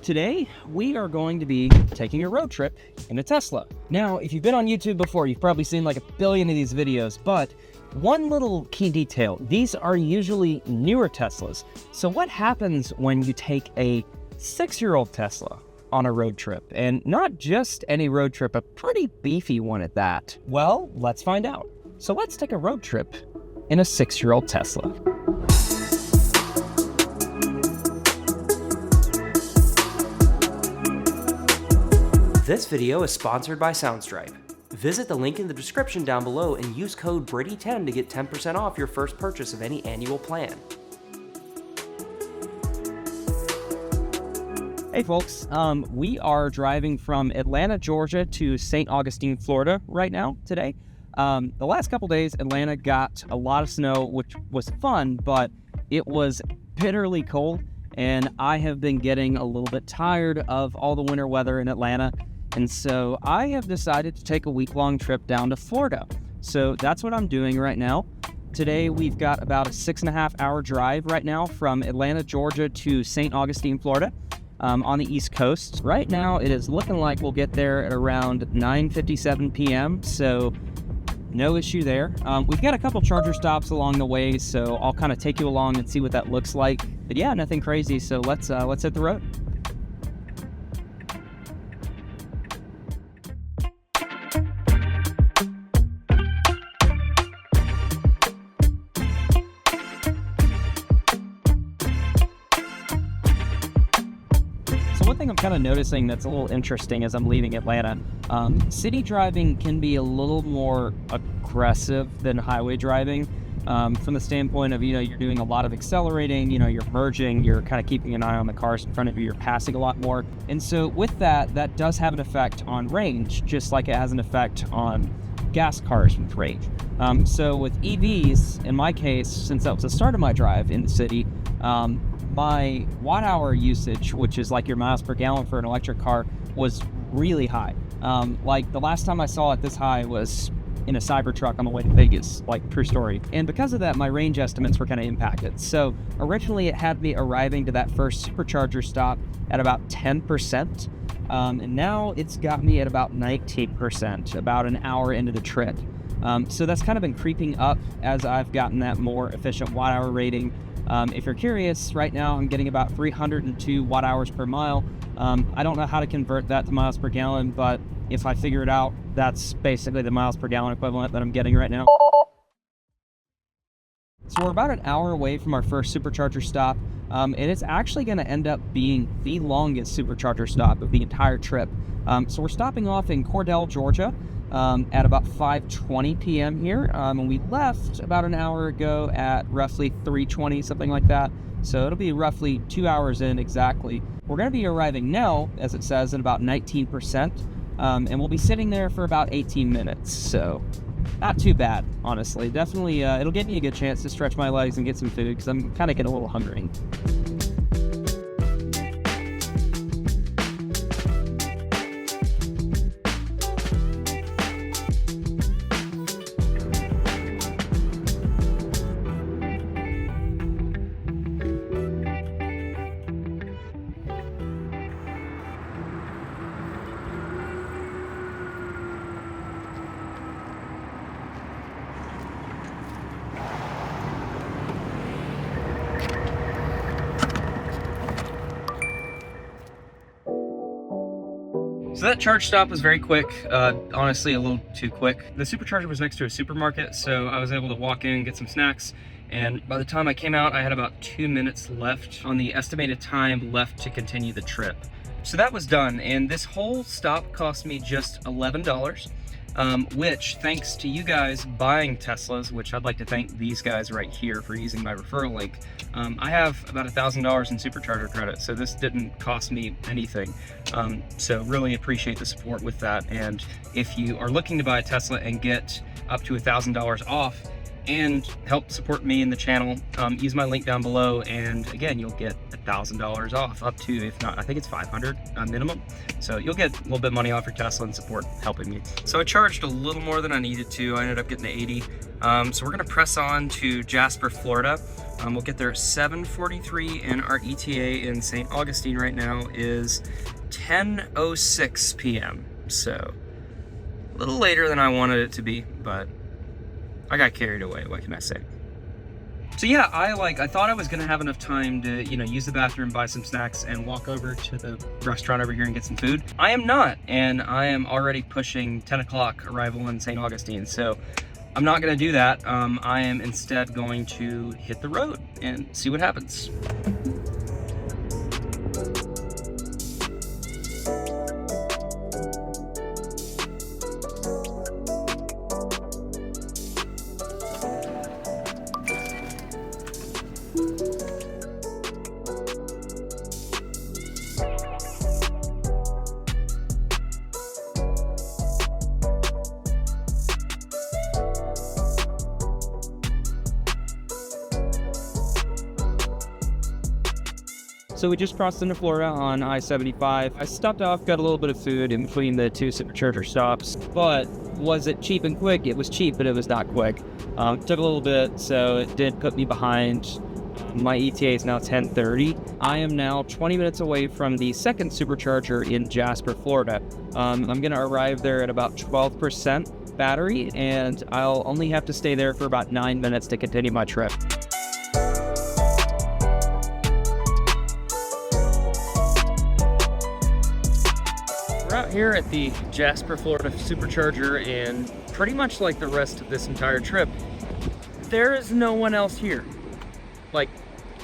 Today, we are going to be taking a road trip in a Tesla. Now, if you've been on YouTube before, you've probably seen like a billion of these videos, but one little key detail, these are usually newer Teslas. So what happens when you take a 6-year-old Tesla on a road trip? And not just any road trip, a pretty beefy one at that. Well, let's find out. So let's take a road trip in a 6-year-old Tesla. This video is sponsored by SOUNDSTRIPE. Visit the link in the description down below and use code BRITTY10 to get 10% off your first purchase of any annual plan. Hey folks, we are driving from Atlanta, Georgia to St. Augustine, Florida right now, today. The last couple days, Atlanta got a lot of snow, which was fun, but it was bitterly cold, and I have been getting a little bit tired of all the winter weather in Atlanta. And so I have decided to take a week-long trip down to Florida. So that's what I'm doing right now. Today, we've got about a 6.5-hour drive right now from Atlanta, Georgia to St. Augustine, Florida, on the East Coast. Right now, it is looking like we'll get there at around 9:57 p.m., so no issue there. We've got a couple charger stops along the way, so I'll kind of take you along and see what that looks like. But yeah, nothing crazy, so let's hit the road. One thing I'm kind of noticing that's a little interesting as I'm leaving Atlanta, city driving can be a little more aggressive than highway driving, from the standpoint of, you're doing a lot of accelerating, you're merging, you're kind of keeping an eye on the cars in front of you, you're passing a lot more. And so with that does have an effect on range, just like it has an effect on gas cars with range. So with EVs, in my case, since that was the start of my drive in the city, my watt-hour usage, which is like your miles per gallon for an electric car, was really high. Like the last time I saw it this high was in a Cybertruck on the way to Vegas, like true story. And because of that, my range estimates were kind of impacted. So originally it had me arriving to that first supercharger stop at about 10%. And now it's got me at about 19%, about an hour into the trip. So that's kind of been creeping up as I've gotten that more efficient watt-hour rating. If you're curious, right now I'm getting about 302 watt-hours per mile. I don't know how to convert that to miles per gallon, but if I figure it out, that's basically the miles per gallon equivalent that I'm getting right now. So we're about an hour away from our first supercharger stop, and it's actually going to end up being the longest supercharger stop of the entire trip. So we're stopping off in Cordell, Georgia, at about 5:20 p.m. here, and we left about an hour ago at roughly 3:20, something like that. So it'll be roughly 2 hours in exactly. We're going to be arriving now, as it says, at about 19%, and we'll be sitting there for about 18 minutes. So not too bad, honestly. Definitely, it'll give me a good chance to stretch my legs and get some food, because I'm kind of getting a little hungry. So that charge stop was very quick, honestly a little too quick. The supercharger was next to a supermarket, so I was able to walk in and get some snacks, and by the time I came out I had about 2 minutes left on the estimated time left to continue the trip. So that was done, and this whole stop cost me just $11, which, thanks to you guys buying Teslas, which I'd like to thank these guys right here for using my referral link, I have about $1,000 in supercharger credit, so this didn't cost me anything. So really appreciate the support with that. And if you are looking to buy a Tesla and get up to $1,000 off and help support me in the channel, use my link down below, and again, you'll get $1,000 off, up to, if not, I think it's 500 minimum. So you'll get a little bit of money off your Tesla and support helping me. So I charged a little more than I needed to. I ended up getting to 80. So we're gonna press on to Jasper, Florida. We'll get there at 7:43, and our ETA in St. Augustine right now is 10:06 p.m. So a little later than I wanted it to be, but I got carried away. What can I say? So yeah, I thought I was gonna have enough time to, use the bathroom, buy some snacks, and walk over to the restaurant over here and get some food. I am not, and I am already pushing 10 o'clock arrival in St. Augustine, so I'm not gonna do that. I am instead going to hit the road and see what happens. So we just crossed into Florida on I-75. I stopped off, got a little bit of food in between the two supercharger stops. But was it cheap and quick? It was cheap, but it was not quick. Took a little bit, so it did put me behind. My ETA is now 10:30. I am now 20 minutes away from the second supercharger in Jasper, Florida. I'm gonna arrive there at about 12% battery, and I'll only have to stay there for about 9 minutes to continue my trip. We're out here at the Jasper, Florida supercharger, and pretty much like the rest of this entire trip, there is no one else here, like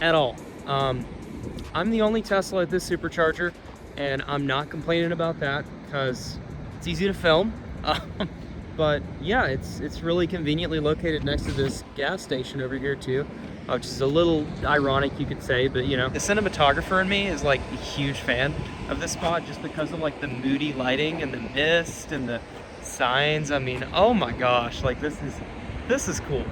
at all. I'm the only Tesla at this supercharger, and I'm not complaining about that because it's easy to film. But yeah, it's really conveniently located next to this gas station over here too, which is a little ironic, you could say, but the cinematographer in me is like a huge fan of this spot just because of like the moody lighting and the mist and the signs. I mean, oh my gosh, like this is cool.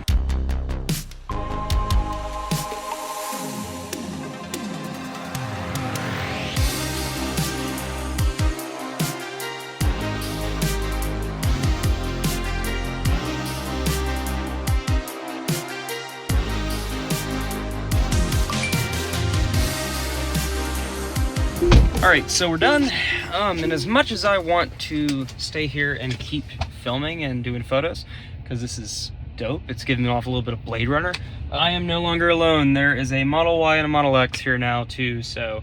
All right, so we're done. And as much as I want to stay here and keep filming and doing photos, because this is dope, it's giving me off a little bit of Blade Runner, I am no longer alone. There is a Model Y and a Model X here now too, so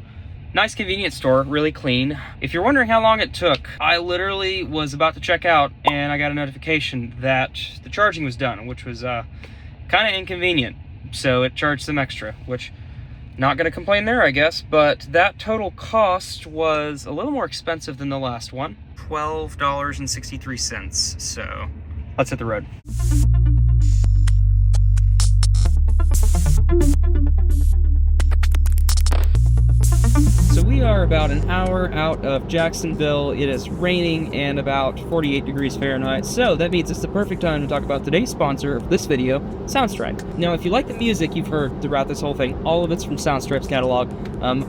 nice convenience store, really clean. If you're wondering how long it took, I literally was about to check out and I got a notification that the charging was done, which was kind of inconvenient. So it charged some extra, which not gonna complain there, I guess, but that total cost was a little more expensive than the last one, $12.63. So let's hit the road. So we are about an hour out of Jacksonville. It is raining and about 48 degrees Fahrenheit. So that means it's the perfect time to talk about today's sponsor of this video, SOUNDSTRIPE. Now, if you like the music you've heard throughout this whole thing, all of it's from SOUNDSTRIPE's catalog.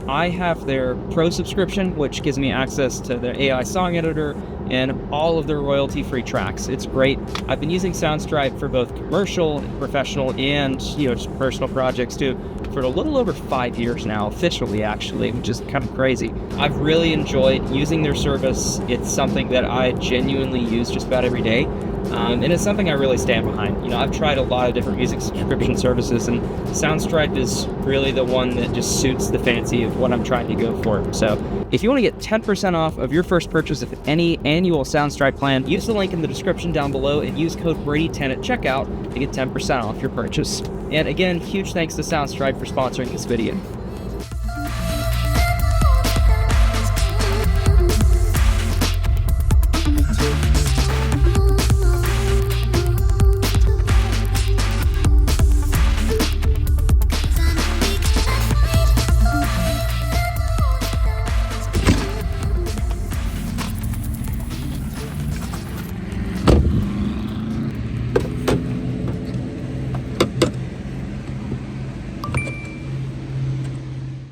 I have their Pro subscription, which gives me access to their AI song editor and all of their royalty-free tracks. It's great. I've been using SOUNDSTRIPE for both commercial, professional, and just personal projects too for a little over 5 years now, officially actually, which is kind of crazy. I've really enjoyed using their service. It's something that I genuinely use just about every day. And it's something I really stand behind. I've tried a lot of different music subscription services, and SOUNDSTRIPE is really the one that just suits the fancy of what I'm trying to go for. So if you want to get 10% off of your first purchase of any annual SOUNDSTRIPE plan, use the link in the description down below and use code Brady10 at checkout to get 10% off your purchase. And again, huge thanks to SOUNDSTRIPE for sponsoring this video.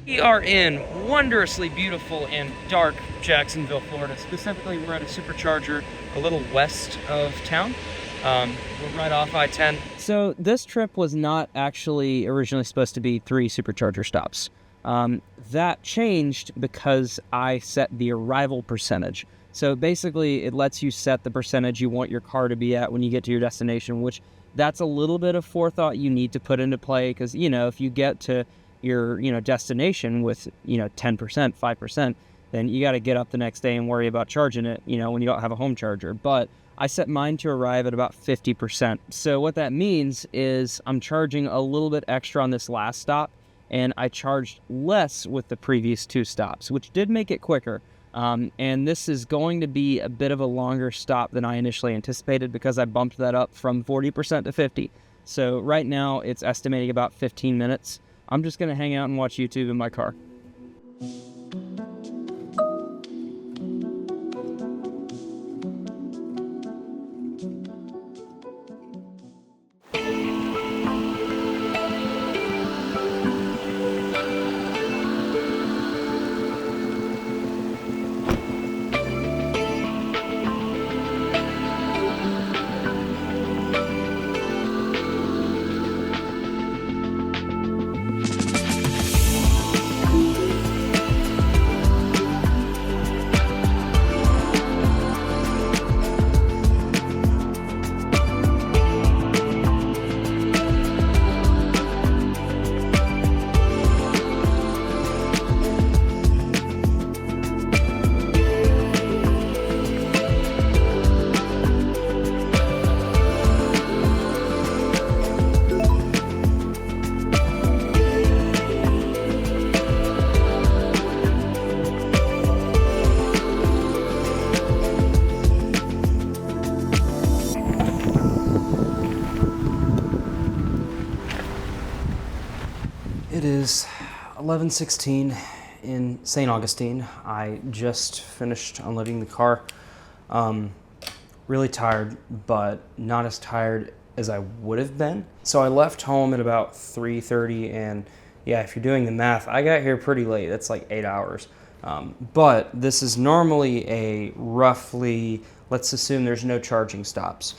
We are in wondrously beautiful and dark Jacksonville, Florida. Specifically, we're at a supercharger a little west of town. We're right off I-10. So this trip was not actually originally supposed to be 3 supercharger stops. That changed because I set the arrival percentage. So basically it lets you set the percentage you want your car to be at when you get to your destination, which that's a little bit of forethought you need to put into play, because, you know, if you get to your, destination with, 10%, 5%, then you got to get up the next day and worry about charging it, when you don't have a home charger. But I set mine to arrive at about 50%. So what that means is I'm charging a little bit extra on this last stop, and I charged less with the previous 2 stops, which did make it quicker. And this is going to be a bit of a longer stop than I initially anticipated, because I bumped that up from 40% to 50. So right now it's estimating about 15 minutes. I'm just going to hang out and watch YouTube in my car. It is 11:16 in St. Augustine. I just finished unloading the car. Really tired, but not as tired as I would have been. So I left home at about 3:30, and yeah, if you're doing the math, I got here pretty late. That's like 8 hours. But this is normally a roughly, let's assume there's no charging stops.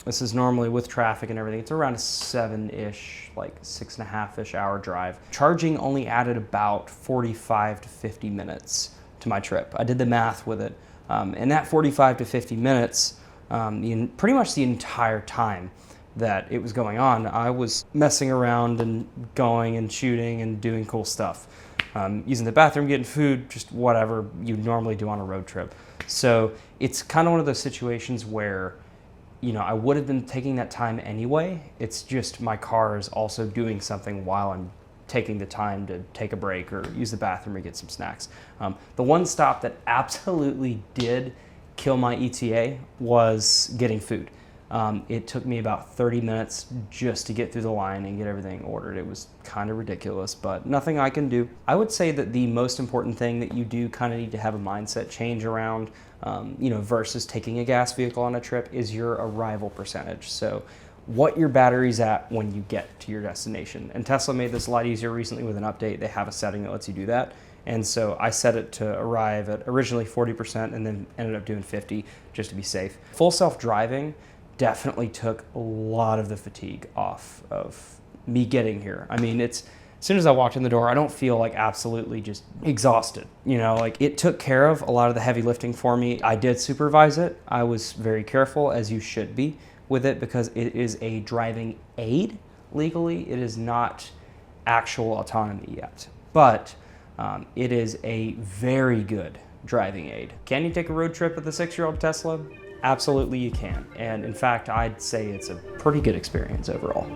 This is normally, with traffic and everything, it's around a 7-ish, like 6.5-ish hour drive. Charging only added about 45 to 50 minutes to my trip. I did the math with it. And that 45 to 50 minutes, pretty much the entire time that it was going on, I was messing around and going and shooting and doing cool stuff. Using the bathroom, getting food, just whatever you normally do on a road trip. So it's kind of one of those situations where, I would have been taking that time anyway. It's just my car is also doing something while I'm taking the time to take a break or use the bathroom or get some snacks. The one stop that absolutely did kill my ETA was getting food. It took me about 30 minutes just to get through the line and get everything ordered. It was kind of ridiculous, but nothing I can do. I would say that the most important thing that you do kind of need to have a mindset change around, versus taking a gas vehicle on a trip, is your arrival percentage. So what your battery's at when you get to your destination. And Tesla made this a lot easier recently with an update. They have a setting that lets you do that. And so I set it to arrive at originally 40% and then ended up doing 50 just to be safe. Full self-driving definitely took a lot of the fatigue off of me getting here. I mean, as soon as I walked in the door, I don't feel like absolutely just exhausted. It took care of a lot of the heavy lifting for me. I did supervise it. I was very careful, as you should be, with it, because it is a driving aid legally. It is not actual autonomy yet, but it is a very good driving aid. Can you take a road trip with a 6-year-old Tesla? Absolutely you can. And in fact, I'd say it's a pretty good experience overall.